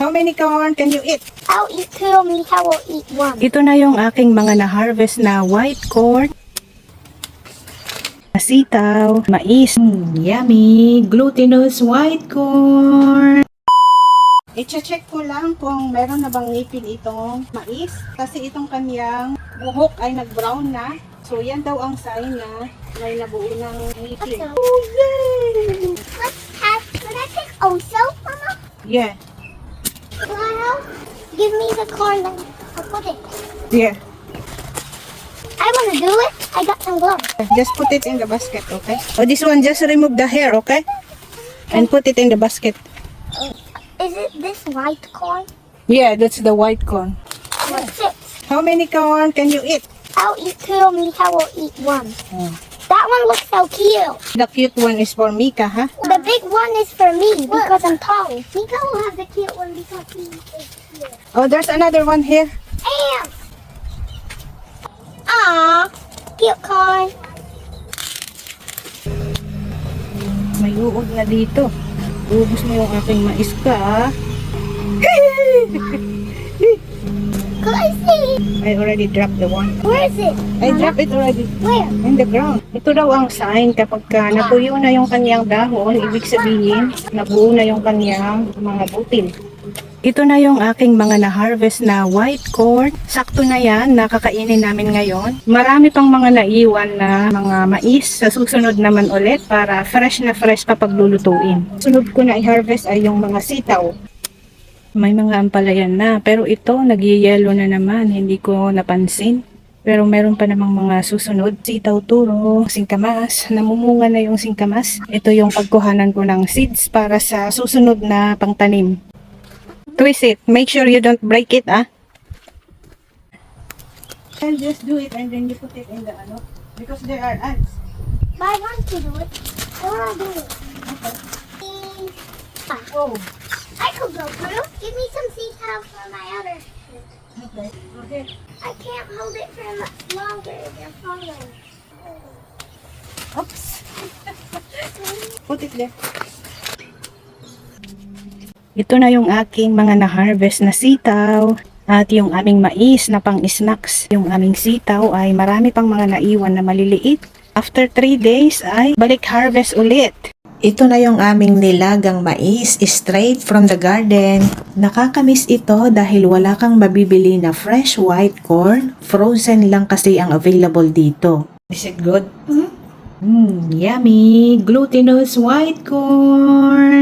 How many corn can you eat? I'll eat two, Mika will eat one. Ito na yung aking mga na-harvest na white corn, sitaw, mais, yummy, glutinous white corn. I-check ko lang kung meron na bang ngipin itong mais kasi itong kanyang buhok ay nag-brown na. So yan daw ang sign na may nabuo ng ngipin. Oh, yay! Can I take Oso, Mama? Yeah. Well, give me the corn then I'll put it. Yeah. I want to do it. I got some gloves. Just put it in the basket, okay? Oh, this one, just remove the hair, okay? And put it in the basket. Is it this white corn? Yeah, that's the white corn. What's it? How many corn can you eat? I'll eat two, Mika will eat one. That one looks so cute. The cute one is for Mika, huh? The big one is for me because I'm tall. Mika will have the cute one because he is cute. Oh, there's another one here. Ants! Aw, cute corn. May uod na dito. Ubus na yung aking mais ka. Could I see? I already dropped the one. Where is it? I dropped it already Where? in the ground. Ito daw ang sign kapag natuyo na yung kanyang dahon, ibig sabihin, nabuo na yung kanyang mga butil. Ito na yung aking mga na-harvest na white corn. Sakto na yan, nakakainin namin ngayon. Marami pang mga naiwan na mga mais sa susunod naman ulit para fresh na fresh kapag lulutuin. Sunod ko na i-harvest ay yung mga sitaw. May mga ampalayan na, pero ito nag-yellow na naman, hindi ko napansin. Pero meron pa namang mga susunod, sitaw turo, singkamas, namumunga na yung singkamas. Ito yung pagkuhanan ko ng seeds para sa susunod na pangtanim. Twist it, make sure you don't break it, ah. And just do it and then you put it in the ano, because there are ants. But I want to do it. I want to do it. Oh, I could go through. Give me some seed towel for my other. okay. Okay. I can't hold it for much longer. They're falling. Oops. Put it there. Ito na yung aking mga na-harvest na sitaw at yung aming mais na pang-snacks. Yung aming sitaw ay marami pang mga naiwan na maliliit. After 3 days ay balik harvest ulit. Ito na yung aming nilagang mais straight from the garden. Nakakamiss ito dahil wala kang mabibili na fresh white corn. Frozen lang kasi ang available dito. Is it good? Yummy! Glutinous white corn!